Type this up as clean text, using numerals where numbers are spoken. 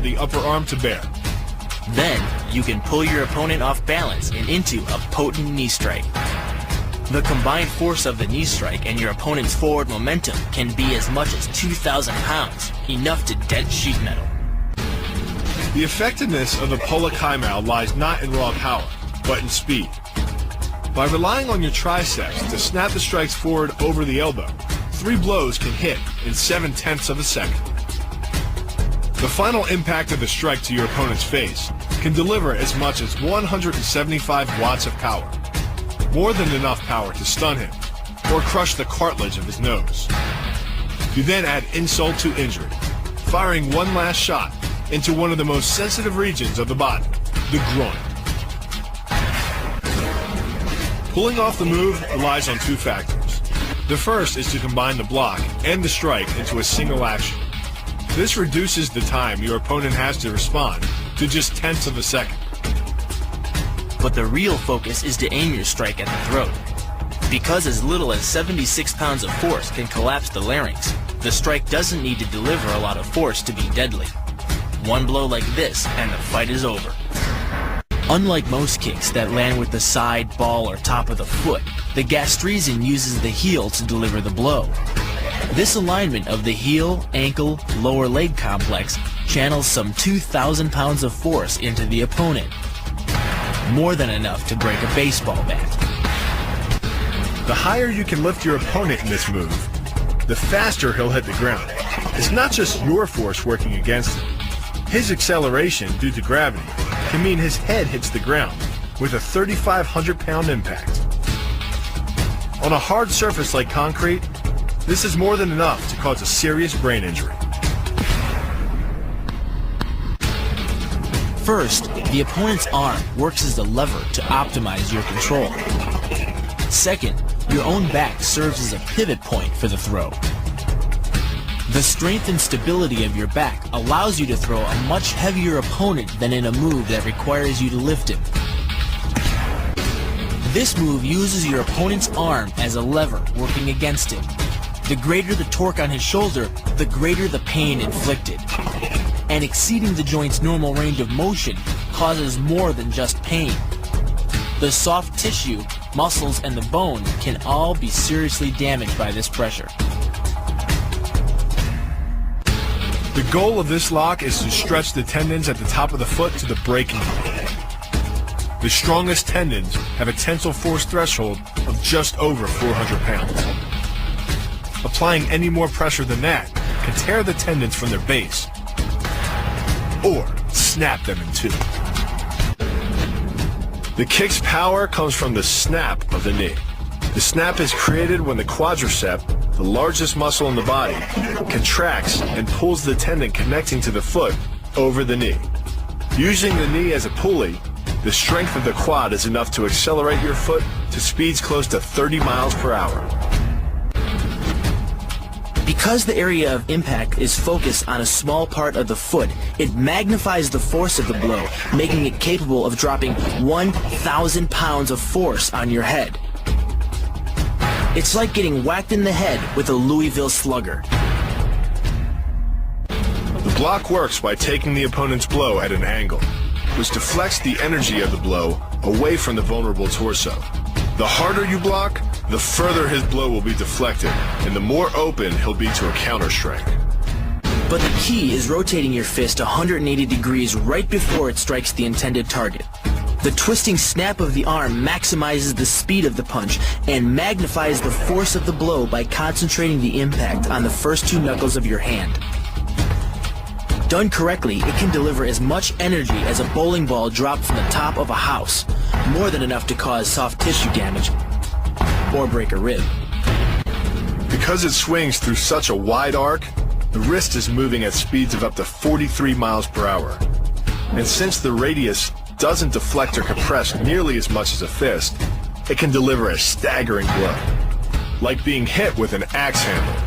the upper arm to bear. Then, you can pull your opponent off balance and into a potent knee strike. The combined force of the knee strike and your opponent's forward momentum can be as much as 2,000 pounds, enough to dent sheet metal. The effectiveness of the Pola Kaimao lies not in raw power, but in speed. By relying on your triceps to snap the strikes forward over the elbow, 3 blows can hit in 7/10 of a second. The final impact of the strike to your opponent's face can deliver as much as 175 watts of power, more than enough power to stun him or crush the cartilage of his nose. You then add insult to injury, firing one last shot into one of the most sensitive regions of the body, the groin. Pulling off the move relies on 2 factors. The first is to combine the block and the strike into a single action. This reduces the time your opponent has to respond to just 1/10 of a second. But the real focus is to aim your strike at the throat. Because as little as 76 pounds of force can collapse the larynx, the strike doesn't need to deliver a lot of force to be deadly. One blow like this and the fight is over. Unlike most kicks that land with the side, ball, or top of the foot, the gastrizin uses the heel to deliver the blow. This alignment of the heel, ankle, lower leg complex channels some 2,000 pounds of force into the opponent. More than enough to break a baseball bat. The higher you can lift your opponent in this move, the faster he'll hit the ground. It's not just your force working against him. His acceleration due to gravity can mean his head hits the ground with a 3,500-pound impact. On a hard surface like concrete, this is more than enough to cause a serious brain injury. First, the opponent's arm works as a lever to optimize your control. Second, your own back serves as a pivot point for the throw. The strength and stability of your back allows you to throw a much heavier opponent than in a move that requires you to lift him. This move uses your opponent's arm as a lever working against him. The greater the torque on his shoulder, the greater the pain inflicted. And exceeding the joint's normal range of motion causes more than just pain. The soft tissue, muscles, and the bone can all be seriously damaged by this pressure. The goal of this lock is to stretch the tendons at the top of the foot to the breaking point. The strongest tendons have a tensile force threshold of just over 400 pounds. Applying any more pressure than that can tear the tendons from their base or snap them in two. The kick's power comes from the snap of the knee. The snap is created when the quadricep, the largest muscle in the body, contracts and pulls the tendon connecting to the foot over the knee. Using the knee as a pulley, the strength of the quad is enough to accelerate your foot to speeds close to 30 miles per hour. Because the area of impact is focused on a small part of the foot, it magnifies the force of the blow, making it capable of dropping 1,000 pounds of force on your head. It's like getting whacked in the head with a Louisville Slugger. The block works by taking the opponent's blow at an angle, which deflects the energy of the blow away from the vulnerable torso. The harder you block, the further his blow will be deflected, and the more open he'll be to a counter-strike. But the key is rotating your fist 180 degrees right before it strikes the intended target. The twisting snap of the arm maximizes the speed of the punch and magnifies the force of the blow by concentrating the impact on the first 2 knuckles of your hand. Done correctly, it can deliver as much energy as a bowling ball dropped from the top of a house, more than enough to cause soft tissue damage or break a rib. Because it swings through such a wide arc, the wrist is moving at speeds of up to 43 miles per hour. And since the radius doesn't deflect or compress nearly as much as a fist, it can deliver a staggering blow, like being hit with an axe handle.